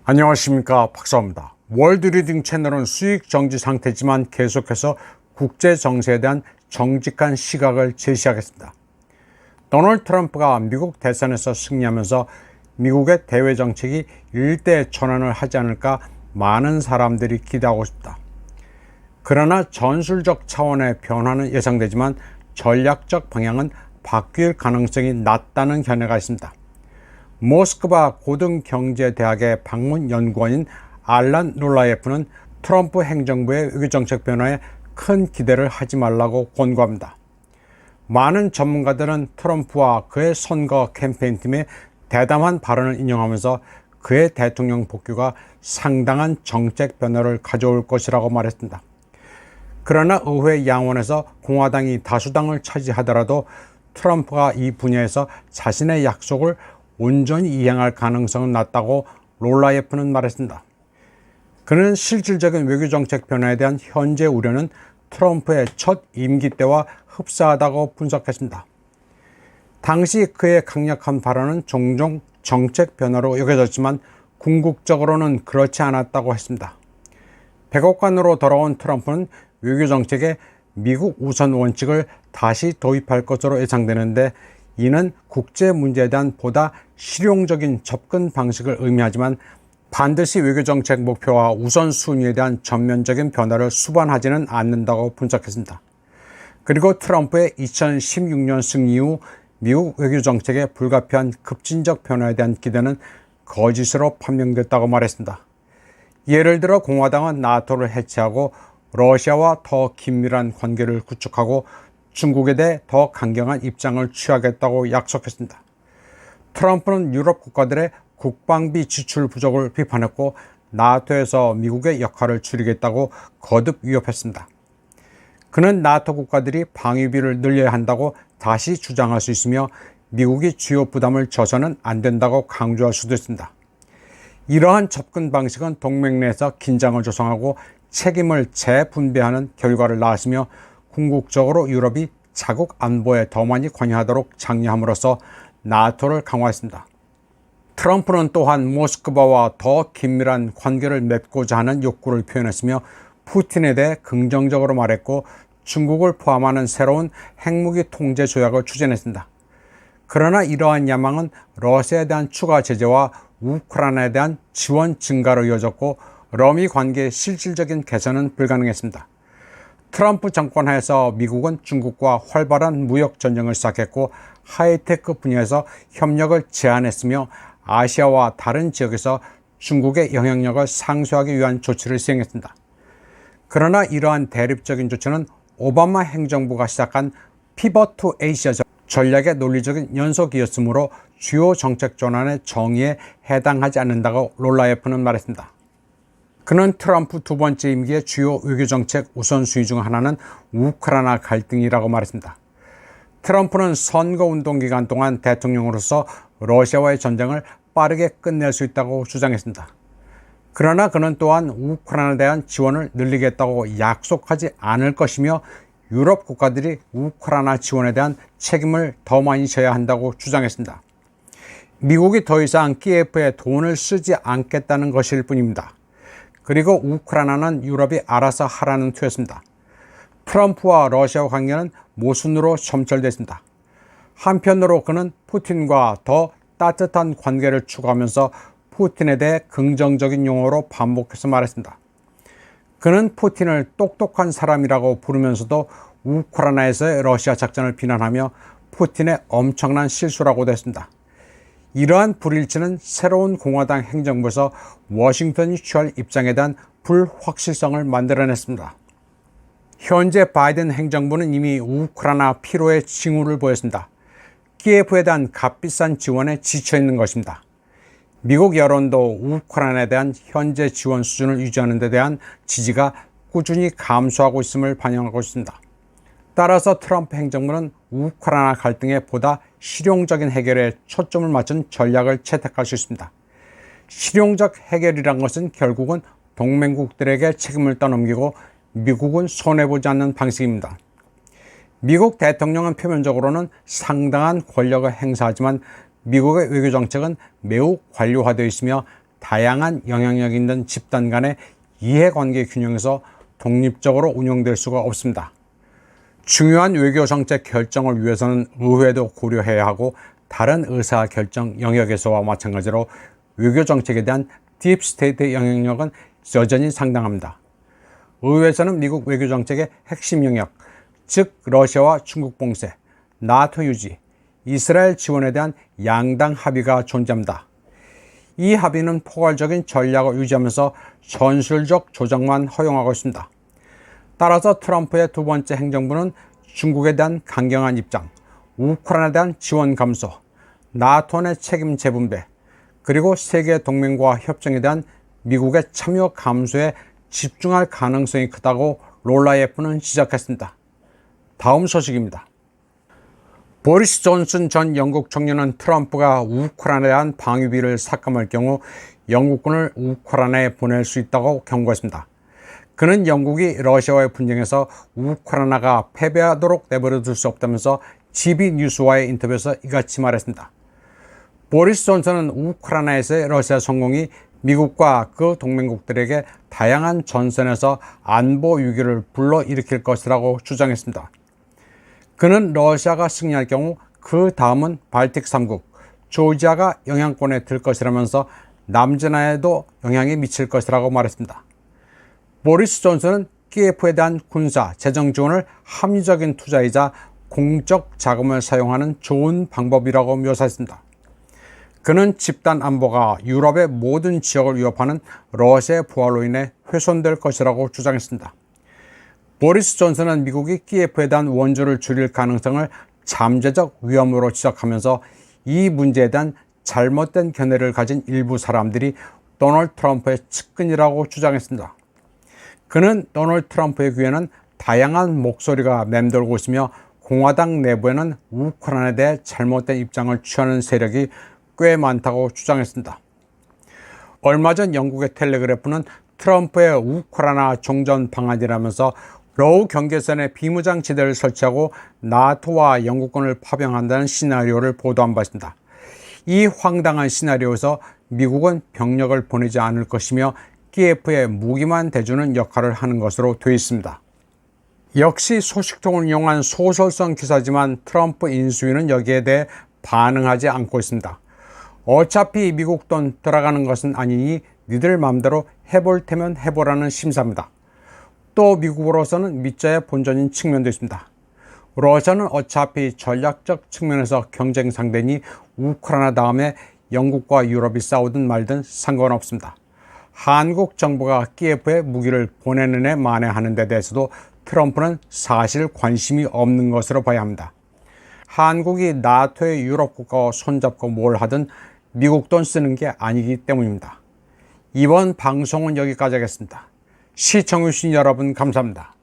안녕하십니까, 박사입니다. 월드리딩 채널은 수익 정지 상태지만 계속해서 국제 정세에 대한 정직한 시각을 제시하겠습니다. 도널드 트럼프가 미국 대선에서 승리하면서 미국의 대외 정책이 일대 전환을 하지 않을까 많은 사람들이 기대하고 있습니다. 그러나 전술적 차원의 변화는 예상되지만 전략적 방향은 바뀔 가능성이 낮다는 견해가 있습니다. 모스크바 고등경제대학의 방문연구원인 알란 룰라예프는 트럼프 행정부의 외교정책 변화에 큰 기대를 하지 말라고 권고합니다. 많은 전문가들은 트럼프와 그의 선거 캠페인팀의 대담한 발언을 인용하면서 그의 대통령 복귀가 상당한 정책 변화를 가져올 것이라고 말했습니다. 그러나 의회 양원에서 공화당이 다수당을 차지하더라도 트럼프가 이 분야에서 자신의 약속을 온전히 이행할 가능성은 낮다고 롤라예프는 말했습니다. 그는 실질적인 외교정책 변화에 대한 현재 우려는 트럼프의 첫 임기 때와 흡사하다고 분석했습니다. 당시 그의 강력한 발언은 종종 정책 변화로 여겨졌지만 궁극적으로는 그렇지 않았다고 했습니다. 백악관으로 돌아온 트럼프는 외교정책에 미국 우선 원칙을 다시 도입할 것으로 예상되는데, 이는 국제 문제에 대한 보다 실용적인 접근 방식을 의미하지만 반드시 외교정책 목표와 우선순위에 대한 전면적인 변화를 수반하지는 않는다고 분석했습니다. 그리고 트럼프의 2016년 승리 이후 미국 외교정책의 불가피한 급진적 변화에 대한 기대는 거짓으로 판명됐다고 말했습니다. 예를 들어 공화당은 나토를 해체하고 러시아와 더 긴밀한 관계를 구축하고 중국에 대해 더 강경한 입장을 취하겠다고 약속했습니다. 트럼프는 유럽 국가들의 국방비 지출 부족을 비판했고 나토에서 미국의 역할을 줄이겠다고 거듭 위협했습니다. 그는 나토 국가들이 방위비를 늘려야 한다고 다시 주장할 수 있으며 미국이 주요 부담을 져서는 안 된다고 강조할 수도 있습니다. 이러한 접근 방식은 동맹 내에서 긴장을 조성하고 책임을 재분배하는 결과를 낳았으며 궁극적으로 유럽이 자국 안보에 더 많이 관여하도록 장려함으로써 나토를 강화했습니다. 트럼프는 또한 모스크바와 더 긴밀한 관계를 맺고자 하는 욕구를 표현했으며 푸틴에 대해 긍정적으로 말했고 중국을 포함하는 새로운 핵무기 통제 조약을 추진했습니다. 그러나 이러한 야망은 러시아에 대한 추가 제재와 우크라이나에 대한 지원 증가로 이어졌고 러미 관계의 실질적인 개선은 불가능했습니다. 트럼프 정권 하에서 미국은 중국과 활발한 무역 전쟁을 시작했고 하이테크 분야에서 협력을 제한했으며 아시아와 다른 지역에서 중국의 영향력을 상쇄하기 위한 조치를 시행했습니다. 그러나 이러한 대립적인 조치는 오바마 행정부가 시작한 피벗 투 에이시아 전략의 논리적인 연속이었으므로 주요 정책 전환의 정의에 해당하지 않는다고 롤라예프는 말했습니다. 그는 트럼프 두 번째 임기의 주요 외교정책 우선순위 중 하나는 우크라이나 갈등이라고 말했습니다. 트럼프는 선거운동 기간 동안 대통령으로서 러시아와의 전쟁을 빠르게 끝낼 수 있다고 주장했습니다. 그러나 그는 또한 우크라이나에 대한 지원을 늘리겠다고 약속하지 않을 것이며 유럽 국가들이 우크라이나 지원에 대한 책임을 더 많이 져야 한다고 주장했습니다. 미국이 더 이상 키예프에 돈을 쓰지 않겠다는 것일 뿐입니다. 그리고 우크라이나는 유럽이 알아서 하라는 투였습니다. 트럼프와 러시아 관계는 모순으로 점철됐습니다. 한편으로 그는 푸틴과 더 따뜻한 관계를 추구하면서 푸틴에 대해 긍정적인 용어로 반복해서 말했습니다. 그는 푸틴을 똑똑한 사람이라고 부르면서도 우크라이나에서의 러시아 작전을 비난하며 푸틴의 엄청난 실수라고도 했습니다. 이러한 불일치는 새로운 공화당 행정부에서 워싱턴이 취할 입장에 대한 불확실성을 만들어냈습니다. 현재 바이든 행정부는 이미 우크라이나 피로의 징후를 보였습니다. 키예프에 대한 값비싼 지원에 지쳐있는 것입니다. 미국 여론도 우크라이나에 대한 현재 지원 수준을 유지하는 데 대한 지지가 꾸준히 감소하고 있음을 반영하고 있습니다. 따라서 트럼프 행정부는 우크라이나 갈등에 보다 실용적인 해결에 초점을 맞춘 전략을 채택할 수 있습니다. 실용적 해결이란 것은 결국은 동맹국들에게 책임을 떠넘기고 미국은 손해보지 않는 방식입니다. 미국 대통령은 표면적으로는 상당한 권력을 행사하지만 미국의 외교정책은 매우 관료화되어 있으며 다양한 영향력 있는 집단 간의 이해관계 균형에서 독립적으로 운영될 수가 없습니다. 중요한 외교정책 결정을 위해서는 의회도 고려해야 하고 다른 의사결정 영역에서와 마찬가지로 외교정책에 대한 딥스테이트의 영향력은 여전히 상당합니다. 의회에서는 미국 외교정책의 핵심 영역, 즉 러시아와 중국 봉쇄, 나토 유지, 이스라엘 지원에 대한 양당 합의가 존재합니다. 이 합의는 포괄적인 전략을 유지하면서 전술적 조정만 허용하고 있습니다. 따라서 트럼프의 두 번째 행정부는 중국에 대한 강경한 입장, 우크라이나에 대한 지원 감소, 나토 내 책임 재분배, 그리고 세계 동맹과 협정에 대한 미국의 참여 감소에 집중할 가능성이 크다고 롤라예프는 지적했습니다. 다음 소식입니다. 보리스 존슨 전 영국 총리는 트럼프가 우크라이나에 대한 방위비를 삭감할 경우 영국군을 우크라이나에 보낼 수 있다고 경고했습니다. 그는 영국이 러시아와의 분쟁에서 우크라이나가 패배하도록 내버려둘 수 없다면서 GB 뉴스와의 인터뷰에서 이같이 말했습니다. 보리스 존슨은 우크라이나에서의 러시아 성공이 미국과 그 동맹국들에게 다양한 전선에서 안보 위기를 불러일으킬 것이라고 주장했습니다. 그는 러시아가 승리할 경우 그 다음은 발틱 3국, 조지아가 영향권에 들 것이라면서 남전하에도 영향이 미칠 것이라고 말했습니다. 보리스 존슨은 키예프에 대한 군사, 재정 지원을 합리적인 투자이자 공적 자금을 사용하는 좋은 방법이라고 묘사했습니다. 그는 집단 안보가 유럽의 모든 지역을 위협하는 러시아의 부활로 인해 훼손될 것이라고 주장했습니다. 보리스 존슨은 미국이 키예프에 대한 원조를 줄일 가능성을 잠재적 위험으로 지적하면서 이 문제에 대한 잘못된 견해를 가진 일부 사람들이 도널드 트럼프의 측근이라고 주장했습니다. 그는 도널드 트럼프의 귀에는 다양한 목소리가 맴돌고 있으며 공화당 내부에는 우크라이나에 대해 잘못된 입장을 취하는 세력이 꽤 많다고 주장했습니다. 얼마 전 영국의 텔레그래프는 트럼프의 우크라이나 종전 방안이라면서 러우 경계선에 비무장지대를 설치하고 나토와 영국군을 파병한다는 시나리오를 보도한 바 있습니다. 이 황당한 시나리오에서 미국은 병력을 보내지 않을 것이며 키예프에 무기만 대주는 역할을 하는 것으로 되어 있습니다. 역시 소식통을 이용한 소설성 기사지만 트럼프 인수위는 여기에 대해 반응하지 않고 있습니다. 어차피 미국 돈 들어가는 것은 아니니 니들 마음대로 해볼 테면 해보라는 심사입니다. 또 미국으로서는 밑자의 본전인 측면도 있습니다. 러시아는 어차피 전략적 측면에서 경쟁 상대니 우크라이나 다음에 영국과 유럽이 싸우든 말든 상관없습니다. 한국 정부가 키예프에 무기를 보내는 애 만회하는 데 대해서도 트럼프는 사실 관심이 없는 것으로 봐야 합니다. 한국이 나토의 유럽 국가와 손잡고 뭘 하든 미국 돈 쓰는 게 아니기 때문입니다. 이번 방송은 여기까지 하겠습니다. 시청해주신 여러분 감사합니다.